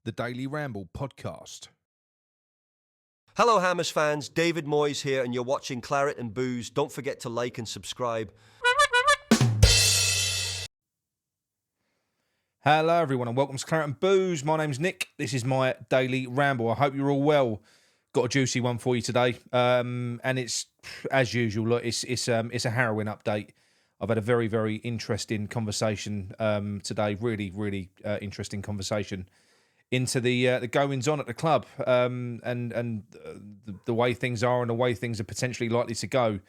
the Daily Ramble podcast. Hello Hammers fans, David Moyes here and you're watching Claret and Booze. Don't forget to like and subscribe. Hello everyone and welcome to Claret and Booze. My name's Nick. This is my Daily Ramble. I hope you're all well. Got a juicy one for you today. And it's, as usual, look, it's a harrowing update. I've had a very, very interesting conversation today. Really interesting conversation into the goings on at the club and the way things are and the way things are potentially likely to go.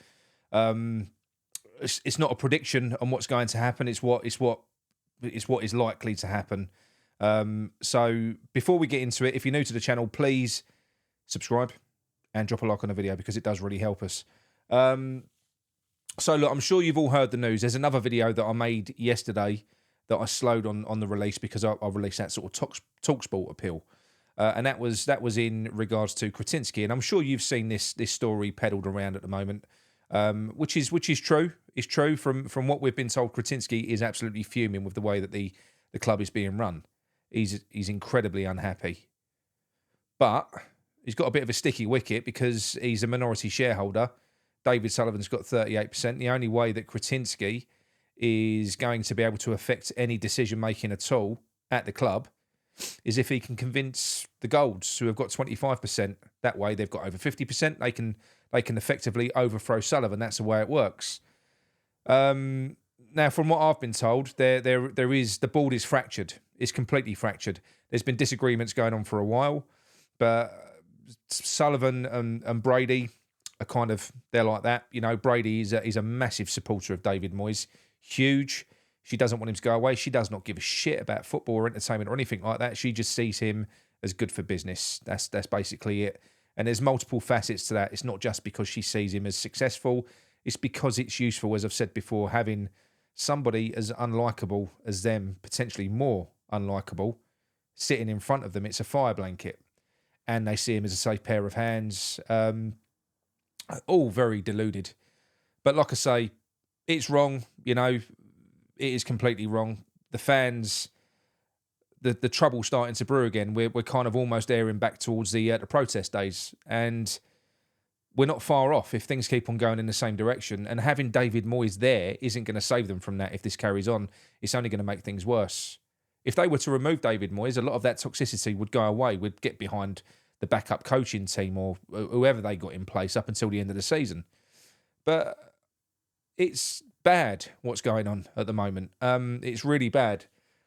It's not a prediction on what's going to happen. It's what is likely to happen. So before we get into it, if you're new to the channel, please subscribe and drop a like on the video because it does really help us. So look, I'm sure you've all heard the news. There's another video that I made yesterday that I slowed on the release because I released that sort of TalkSport appeal, and that was in regards to Kretinsky. And I'm sure you've seen this story peddled around at the moment, which is true. It's true from what we've been told. Kretinsky is absolutely fuming with the way that the club is being run. He's incredibly unhappy, but he's got a bit of a sticky wicket because he's a minority shareholder. David Sullivan's got 38%. The only way that Kretinsky is going to be able to affect any decision making at all at the club is if he can convince the Golds, who have got 25%. That way they've got over 50%. They can effectively overthrow Sullivan. That's the way it works. Now, from what I've been told, there is the board is fractured. It's completely fractured. There's been disagreements going on for a while, but Sullivan and Brady are kind of, they're like that. You know, Brady is a massive supporter of David Moyes. Huge. She doesn't want him to go away. She does not give a shit about football or entertainment or anything like that. She just sees him as good for business. That's basically it. And there's multiple facets to that. It's not just because she sees him as successful. It's because it's useful, as I've said before, having somebody as unlikable as them, potentially more unlikable, sitting in front of them. It's a fire blanket. And they see him as a safe pair of hands. All very deluded. But like I say, it's wrong, you know. It is completely wrong. The fans, the trouble starting to brew again. We're kind of almost airing back towards the protest days, and we're not far off if things keep on going in the same direction. And having David Moyes there isn't going to save them from that. If this carries on, it's only going to make things worse. If they were to remove David Moyes, a lot of that toxicity would go away. We'd get behind the backup coaching team or whoever they got in place up until the end of the season. But it's bad what's going on at the moment. It's really bad.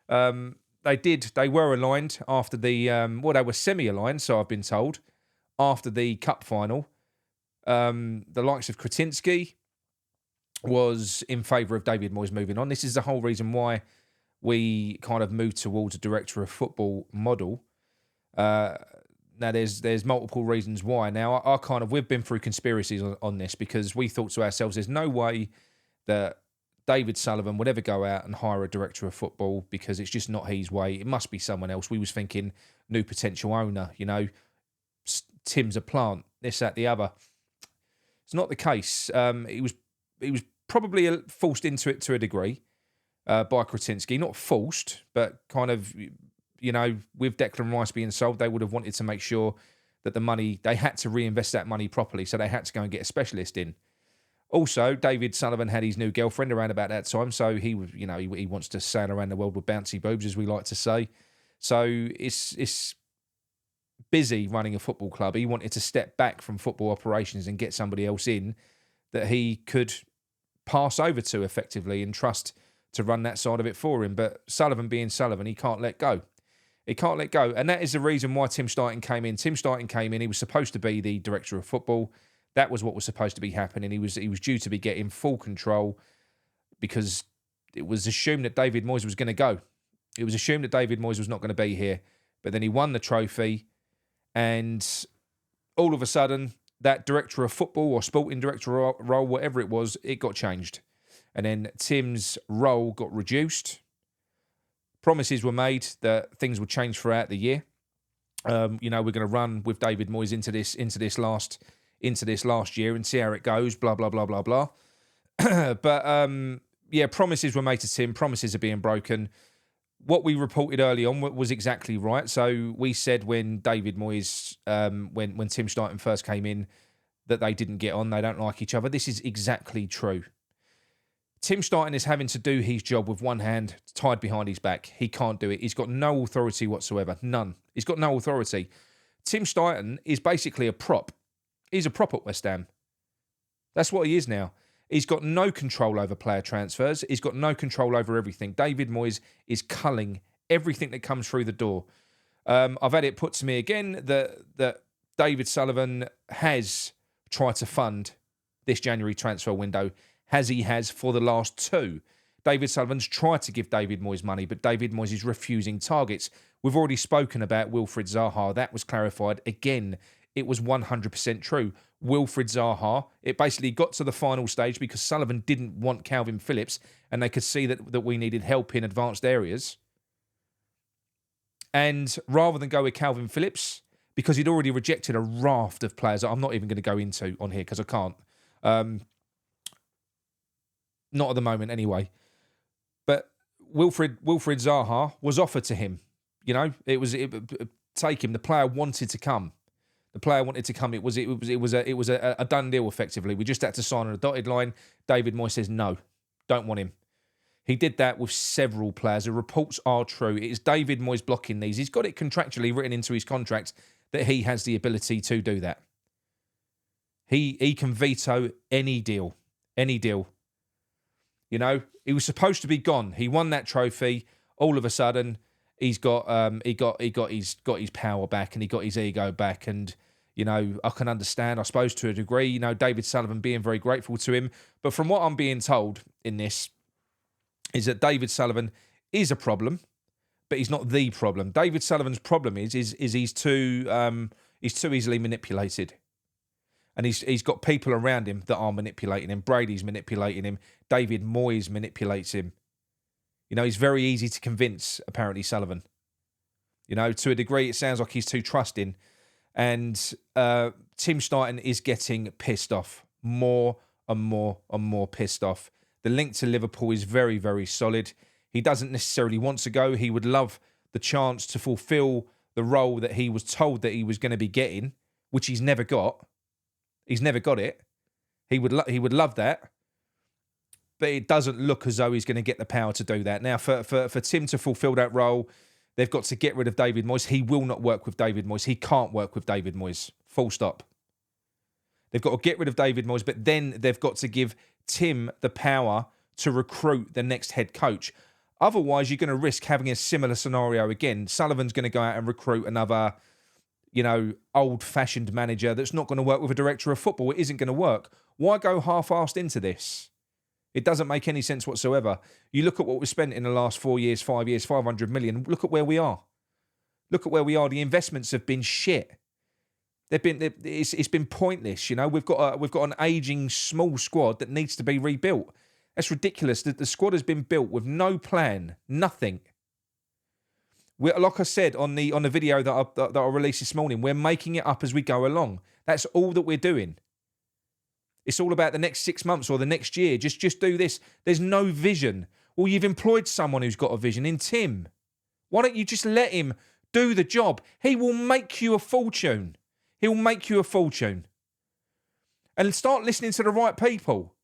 They were aligned after the, they were semi-aligned, so I've been told, after the cup final. The likes of Kretinsky was in favour of David Moyes moving on. This is the whole reason why we kind of moved towards a director of football model. Now, there's multiple reasons why. Now, we've been through conspiracies on this because we thought to ourselves, there's no way that David Sullivan would ever go out and hire a director of football because it's just not his way. It must be someone else. We was thinking new potential owner, you know, Tim's a plant, this, that, the other. It's not the case. He was probably forced into it to a degree by Kretinsky. Not forced, but kind of, you know, with Declan Rice being sold, they would have wanted to make sure that the money, they had to reinvest that money properly, so they had to go and get a specialist in. Also, David Sullivan had his new girlfriend around about that time, so he was, you know, he wants to sail around the world with bouncy boobs, as we like to say. So it's busy running a football club. He wanted to step back from football operations and get somebody else in that he could pass over to effectively and trust to run that side of it for him. But Sullivan being Sullivan, he can't let go. He can't let go. And that is the reason why Tim Stighton came in. Tim Stighton came in. He was supposed to be the director of football. That was what was supposed to be happening. He was due to be getting full control because it was assumed that David Moyes was going to go. It was assumed that David Moyes was not going to be here. But then he won the trophy, and all of a sudden, that director of football or sporting director role, whatever it was, it got changed. And then Tim's role got reduced. Promises were made that things would change throughout the year. You know, we're going to run with David Moyes into this last year and see how it goes. Blah blah blah blah blah. But yeah, promises were made to Tim. Promises are being broken. what we reported early on was exactly right. So we said when David Moyes, when Tim Steidten first came in, that they didn't get on. They don't like each other. This is exactly true. Tim Steidten is having to do his job with one hand tied behind his back. He can't do it. He's got no authority whatsoever. None. He's got no authority. Tim Steidten is basically a prop. He's a prop at West Ham. That's what he is now. He's got no control over player transfers. He's got no control over everything. David Moyes is culling everything that comes through the door. I've had it put to me again that David Sullivan has tried to fund this January transfer window, as he has for the last two. David Sullivan's tried to give David Moyes money, but David Moyes is refusing targets. We've already spoken about Wilfried Zaha. That was clarified. Again, it was 100% true. Wilfried Zaha, it basically got to the final stage because Sullivan didn't want Calvin Phillips and they could see that we needed help in advanced areas. And rather than go with Calvin Phillips, because he'd already rejected a raft of players that I'm not even going to go into on here because I can't. Not at the moment anyway. But Wilfried Zaha was offered to him. You know, take him. The player wanted to come. The player wanted to come. It was a done deal effectively. We just had to sign on a dotted line. David Moyes says no, don't want him. He did that with several players. The reports are true. It is David Moyes blocking these. He's got it contractually written into his contract that he has the ability to do that. He can veto any deal. Any deal. You know, he was supposed to be gone. He won that trophy. All of a sudden, he's got his power back and he got his ego back. And you know, I can understand, I suppose, to a degree. You know, David Sullivan being very grateful to him. But from what I'm being told in this, is that David Sullivan is a problem, but he's not the problem. David Sullivan's problem is he's too easily manipulated. And he's got people around him that are manipulating him. Brady's manipulating him. David Moyes manipulates him. You know, he's very easy to convince, apparently, Sullivan. You know, to a degree, it sounds like he's too trusting. And Tim Steidten is getting pissed off. More and more and more pissed off. The link to Liverpool is very, very solid. He doesn't necessarily want to go. He would love the chance to fulfill the role that he was told that he was going to be getting, which he's never got. He's never got it. He would love that. But it doesn't look as though he's going to get the power to do that. Now, for Tim to fulfill that role, they've got to get rid of David Moyes. He will not work with David Moyes. He can't work with David Moyes. Full stop. They've got to get rid of David Moyes, but then they've got to give Tim the power to recruit the next head coach. Otherwise, you're going to risk having a similar scenario again. Sullivan's going to go out and recruit another, you know, old-fashioned manager that's not going to work with a director of football. It isn't going to work. Why go half-assed into this? It doesn't make any sense whatsoever. You look at what we've spent in the last 4 years, 5 years, 500 million. Look at where we are. Look at where we are. The investments have been shit. It's been pointless. You know, we've got an aging small squad that needs to be rebuilt. That's ridiculous. The squad has been built with no plan, nothing. Like I said on the video that I released this morning, we're making it up as we go along. That's all that we're doing. It's all about the next 6 months or the next year. Just do this. There's no vision. Well, you've employed someone who's got a vision in Tim. Why don't you just let him do the job? He will make you a fortune. He'll make you a fortune. And start listening to the right people.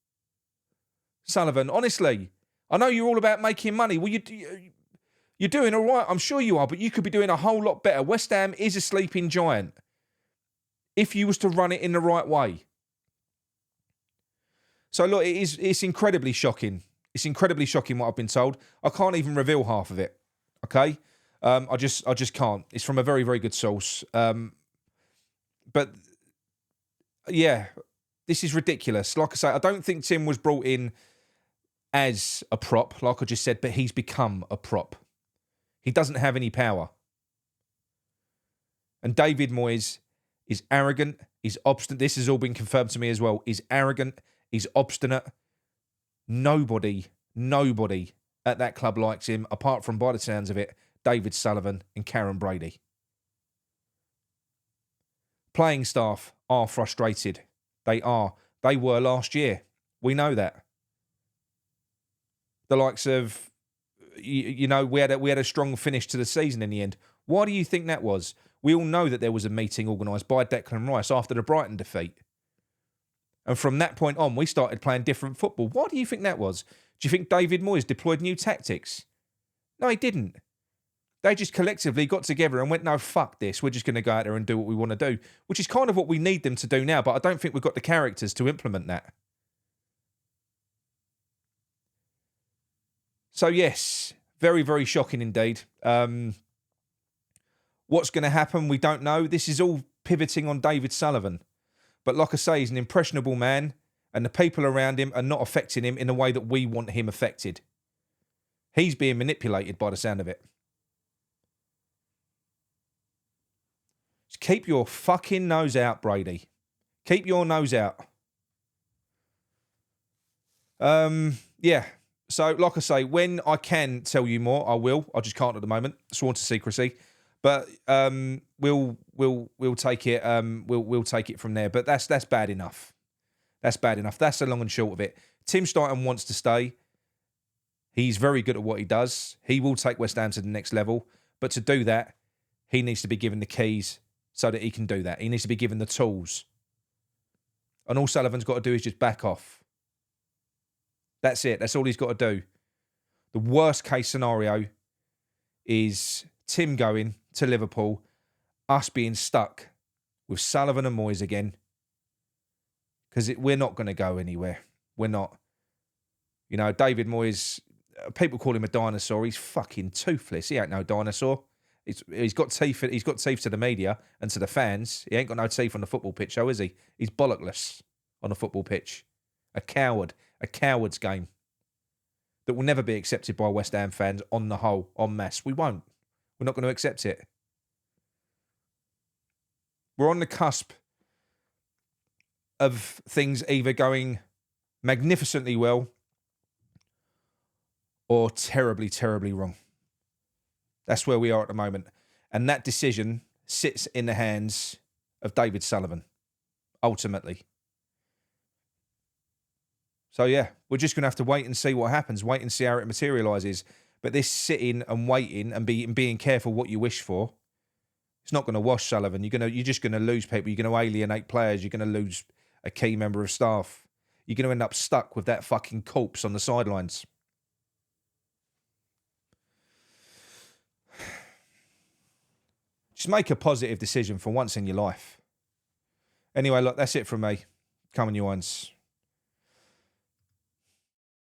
Sullivan, honestly, I know you're all about making money. Well, you're doing all right. I'm sure you are, but you could be doing a whole lot better. West Ham is a sleeping giant. If you was to run it in the right way. So look, it's incredibly shocking. It's incredibly shocking what I've been told. I can't even reveal half of it. Okay? I just can't. It's from a very, very good source. But yeah, this is ridiculous. Like I say, I don't think Tim was brought in as a prop, like I just said, but he's become a prop. He doesn't have any power. And David Moyes is arrogant, he's obstinate. This has all been confirmed to me as well. He's arrogant, he's obstinate. Nobody at that club likes him, apart from, by the sounds of it, David Sullivan and Karen Brady. Playing staff are frustrated. They are. They were last year. We know that. The likes of you know, we had a strong finish to the season in the end. Why do you think that was? We all know that there was a meeting organised by Declan Rice after the Brighton defeat. And from that point on, we started playing different football. Why do you think that was? Do you think David Moyes deployed new tactics? No, he didn't. They just collectively got together and went, no, fuck this. We're just going to go out there and do what we want to do, which is kind of what we need them to do now, but I don't think we've got the characters to implement that. So, yes, very, very shocking indeed. What's going to happen, we don't know. This is all pivoting on David Sullivan. But like I say, he's an impressionable man, and the people around him are not affecting him in the way that we want him affected. He's being manipulated by the sound of it. Just keep your fucking nose out, Brady. Keep your nose out. Yeah. So, like I say, when I can tell you more, I will. I just can't at the moment. Sworn to secrecy. But we'll take it. We'll take it from there. But that's bad enough. That's bad enough. That's the long and short of it. Tim Steidten wants to stay. He's very good at what he does. He will take West Ham to the next level. But to do that, he needs to be given the keys so that he can do that. He needs to be given the tools. And all Sullivan's got to do is just back off. That's it. That's all he's got to do. The worst case scenario is Tim going to Liverpool, us being stuck with Sullivan and Moyes again. Because we're not going to go anywhere. We're not. You know, David Moyes, people call him a dinosaur. He's fucking toothless. He ain't no dinosaur. He's got teeth. He's got teeth to the media and to the fans. He ain't got no teeth on the football pitch, though, is he? He's bollockless on the football pitch. A coward. A coward's game that will never be accepted by West Ham fans on the whole, en masse. We won't. We're not going to accept it. We're on the cusp of things either going magnificently well or terribly, terribly wrong. That's where we are at the moment. And that decision sits in the hands of David Sullivan, ultimately. So, yeah, we're just going to have to wait and see what happens, wait and see how it materialises. But this sitting and waiting and being careful what you wish for, it's not going to wash, Sullivan. You're just going to lose people. You're going to alienate players. You're going to lose a key member of staff. You're going to end up stuck with that fucking corpse on the sidelines. Just make a positive decision for once in your life. Anyway, look, that's it from me. Come on, you ones.